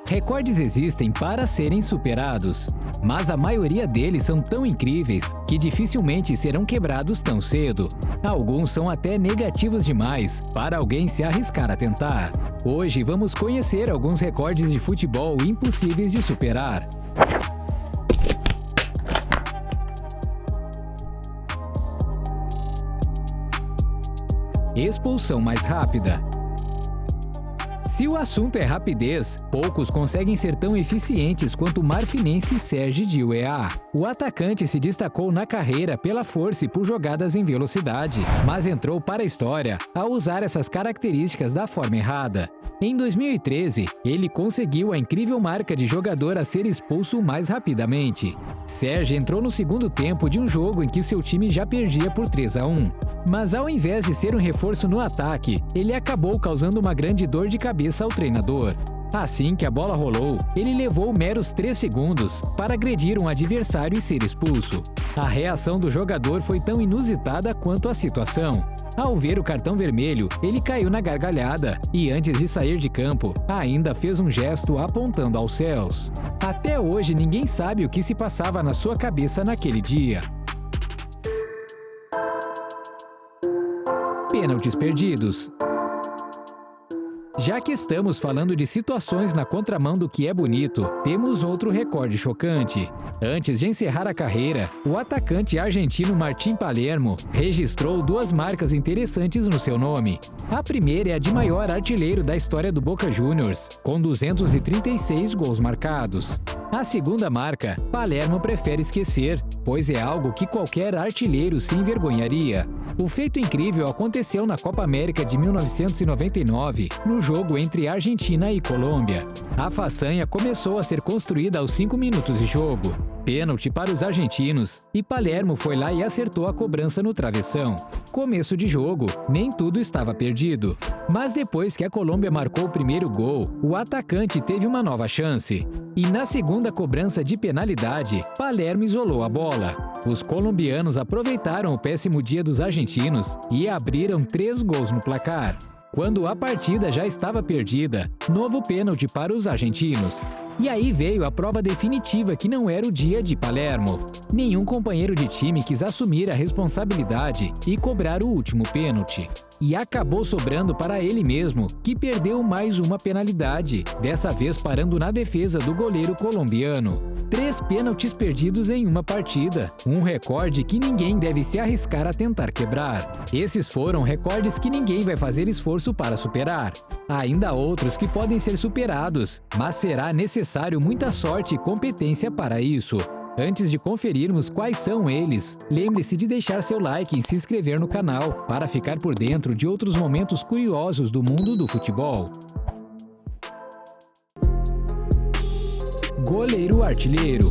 Recordes existem para serem superados, mas a maioria deles são tão incríveis que dificilmente serão quebrados tão cedo. Alguns são até negativos demais para alguém se arriscar a tentar. Hoje vamos conhecer alguns recordes de futebol impossíveis de superar. Expulsão mais rápida. Se o assunto é rapidez, poucos conseguem ser tão eficientes quanto o marfinense Serge Diouéa. O atacante se destacou na carreira pela força e por jogadas em velocidade, mas entrou para a história ao usar essas características da forma errada. Em 2013, ele conseguiu a incrível marca de jogador a ser expulso mais rapidamente. Serge entrou no segundo tempo de um jogo em que seu time já perdia por 3-1. Mas ao invés de ser um reforço no ataque, ele acabou causando uma grande dor de cabeça ao treinador. Assim que a bola rolou, ele levou meros 3 segundos para agredir um adversário e ser expulso. A reação do jogador foi tão inusitada quanto a situação. Ao ver o cartão vermelho, ele caiu na gargalhada e, antes de sair de campo, ainda fez um gesto apontando aos céus. Até hoje, ninguém sabe o que se passava na sua cabeça naquele dia. Pênaltis perdidos. Já que estamos falando de situações na contramão do que é bonito, temos outro recorde chocante. Antes de encerrar a carreira, o atacante argentino Martín Palermo registrou 2 marcas interessantes no seu nome. A primeira é a de maior artilheiro da história do Boca Juniors, com 236 gols marcados. A segunda marca, Palermo prefere esquecer, pois é algo que qualquer artilheiro se envergonharia. O feito incrível aconteceu na Copa América de 1999, no jogo entre Argentina e Colômbia. A façanha começou a ser construída aos 5 minutos de jogo. Pênalti para os argentinos, e Palermo foi lá e acertou a cobrança no travessão. Começo de jogo, nem tudo estava perdido. Mas depois que a Colômbia marcou o primeiro gol, o atacante teve uma nova chance. E na segunda cobrança de penalidade, Palermo isolou a bola. Os colombianos aproveitaram o péssimo dia dos argentinos e abriram 3 gols no placar. Quando a partida já estava perdida, novo pênalti para os argentinos. E aí veio a prova definitiva que não era o dia de Palermo. Nenhum companheiro de time quis assumir a responsabilidade e cobrar o último pênalti. E acabou sobrando para ele mesmo, que perdeu mais uma penalidade, dessa vez parando na defesa do goleiro colombiano. 3 pênaltis perdidos em uma partida, um recorde que ninguém deve se arriscar a tentar quebrar. Esses foram recordes que ninguém vai fazer esforço para superar. Há ainda outros que podem ser superados, mas será necessário muita sorte e competência para isso. Antes de conferirmos quais são eles, lembre-se de deixar seu like e se inscrever no canal para ficar por dentro de outros momentos curiosos do mundo do futebol. Goleiro artilheiro.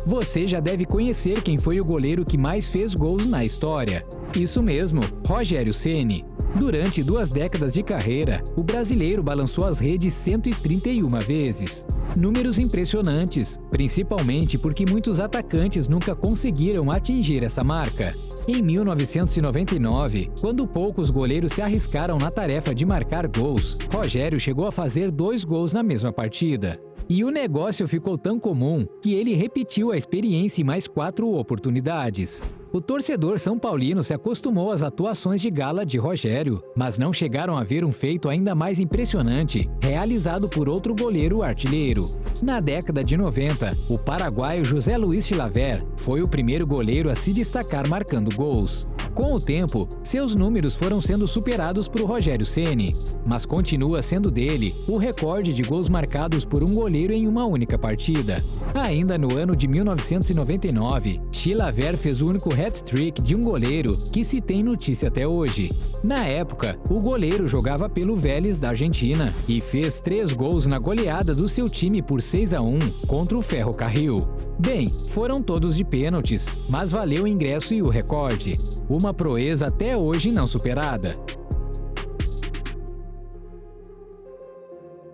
Você já deve conhecer quem foi o goleiro que mais fez gols na história. Isso mesmo, Rogério Ceni. Durante 2 décadas de carreira, o brasileiro balançou as redes 131 vezes. Números impressionantes, principalmente porque muitos atacantes nunca conseguiram atingir essa marca. Em 1999, quando poucos goleiros se arriscaram na tarefa de marcar gols, Rogério chegou a fazer 2 gols na mesma partida. E o negócio ficou tão comum que ele repetiu a experiência em mais 4 oportunidades. O torcedor são paulino se acostumou às atuações de gala de Rogério, mas não chegaram a ver um feito ainda mais impressionante, realizado por outro goleiro artilheiro. Na década de 90, o paraguaio José Luiz Chilavert foi o primeiro goleiro a se destacar marcando gols. Com o tempo, seus números foram sendo superados por Rogério Ceni, mas continua sendo dele o recorde de gols marcados por um goleiro em uma única partida. Ainda no ano de 1999, Chilavert fez o único hat-trick de um goleiro que se tem notícia até hoje. Na época, o goleiro jogava pelo Vélez da Argentina e fez 3 gols na goleada do seu time por 6-1 contra o Ferrocarril. Bem, foram todos de pênaltis, mas valeu o ingresso e o recorde. Uma proeza até hoje não superada.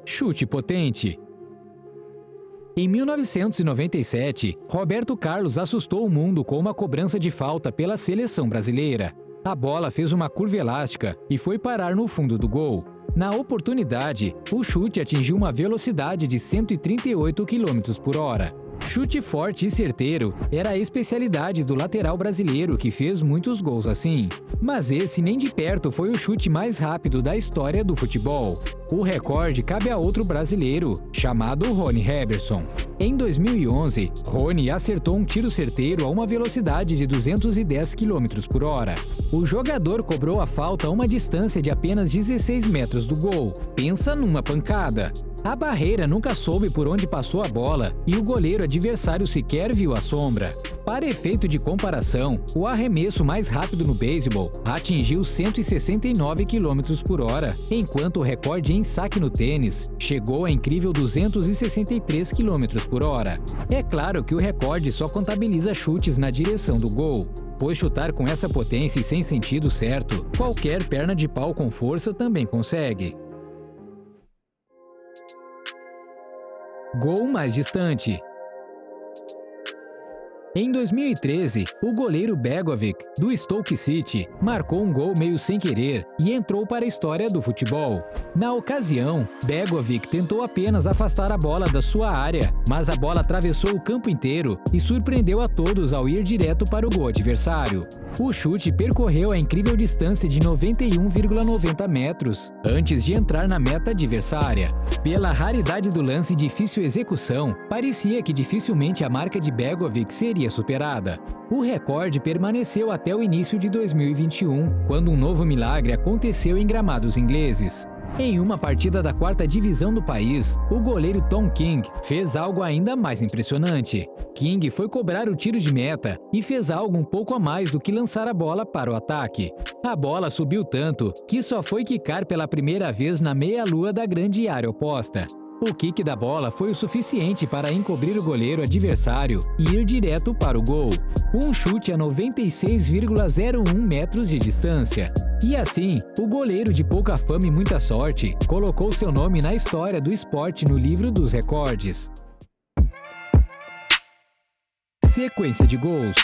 Chute potente. Em 1997, Roberto Carlos assustou o mundo com uma cobrança de falta pela seleção brasileira. A bola fez uma curva elástica e foi parar no fundo do gol. Na oportunidade, o chute atingiu uma velocidade de 138 km por hora. Chute forte e certeiro era a especialidade do lateral brasileiro que fez muitos gols assim. Mas esse nem de perto foi o chute mais rápido da história do futebol. O recorde cabe a outro brasileiro, chamado Rony Heberson. Em 2011, Rony acertou um tiro certeiro a uma velocidade de 210 km por hora. O jogador cobrou a falta a uma distância de apenas 16 metros do gol. Pensa numa pancada! A barreira nunca soube por onde passou a bola e o goleiro adversário sequer viu a sombra. Para efeito de comparação, o arremesso mais rápido no beisebol atingiu 169 km por hora, enquanto o recorde em saque no tênis chegou a incrível 263 km por hora. É claro que o recorde só contabiliza chutes na direção do gol, pois chutar com essa potência e sem sentido certo, qualquer perna de pau com força também consegue. Gol mais distante. Em 2013, o goleiro Begovic, do Stoke City, marcou um gol meio sem querer e entrou para a história do futebol. Na ocasião, Begovic tentou apenas afastar a bola da sua área, mas a bola atravessou o campo inteiro e surpreendeu a todos ao ir direto para o gol adversário. O chute percorreu a incrível distância de 91,90 metros, antes de entrar na meta adversária. Pela raridade do lance e difícil execução, parecia que dificilmente a marca de Begovic seria superada. O recorde permaneceu até o início de 2021, quando um novo milagre aconteceu em gramados ingleses. Em uma partida da 4ª divisão do país, o goleiro Tom King fez algo ainda mais impressionante. King foi cobrar o tiro de meta e fez algo um pouco a mais do que lançar a bola para o ataque. A bola subiu tanto que só foi quicar pela primeira vez na meia-lua da grande área oposta. O kick da bola foi o suficiente para encobrir o goleiro adversário e ir direto para o gol. Um chute a 96,01 metros de distância. E assim, o goleiro de pouca fama e muita sorte colocou seu nome na história do esporte no livro dos recordes. Sequência de gols.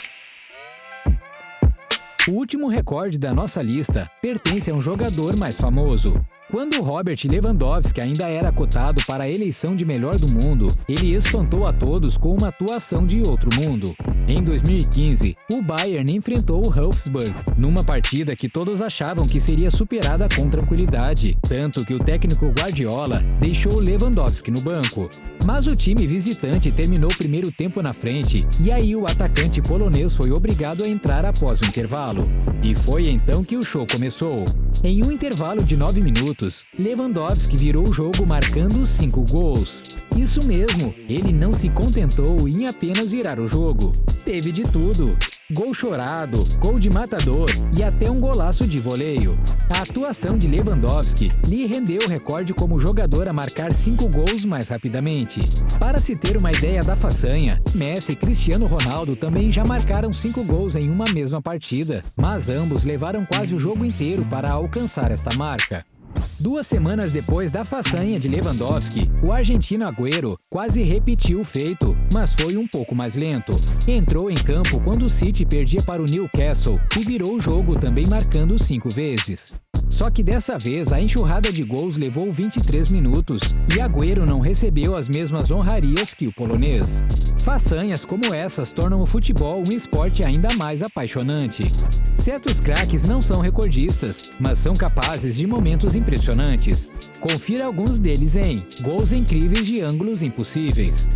O último recorde da nossa lista pertence a um jogador mais famoso. Quando Robert Lewandowski ainda era cotado para a eleição de melhor do mundo, ele espantou a todos com uma atuação de outro mundo. Em 2015, o Bayern enfrentou o Wolfsburg, numa partida que todos achavam que seria superada com tranquilidade, tanto que o técnico Guardiola deixou Lewandowski no banco. Mas o time visitante terminou o primeiro tempo na frente, e aí o atacante polonês foi obrigado a entrar após o intervalo. E foi então que o show começou. Em um intervalo de 9 minutos, Lewandowski virou o jogo marcando 5 gols. Isso mesmo, ele não se contentou em apenas virar o jogo. Teve de tudo. Gol chorado, gol de matador e até um golaço de voleio. A atuação de Lewandowski lhe rendeu o recorde como jogador a marcar 5 gols mais rapidamente. Para se ter uma ideia da façanha, Messi e Cristiano Ronaldo também já marcaram 5 gols em uma mesma partida, mas ambos levaram quase o jogo inteiro para alcançar esta marca. 2 semanas depois da façanha de Lewandowski, o argentino Agüero quase repetiu o feito, mas foi um pouco mais lento. Entrou em campo quando o City perdia para o Newcastle e virou o jogo também marcando 5 vezes. Só que dessa vez a enxurrada de gols levou 23 minutos e Agüero não recebeu as mesmas honrarias que o polonês. Façanhas como essas tornam o futebol um esporte ainda mais apaixonante. Certos craques não são recordistas, mas são capazes de momentos impressionantes. Confira alguns deles em Gols Incríveis de Ângulos Impossíveis.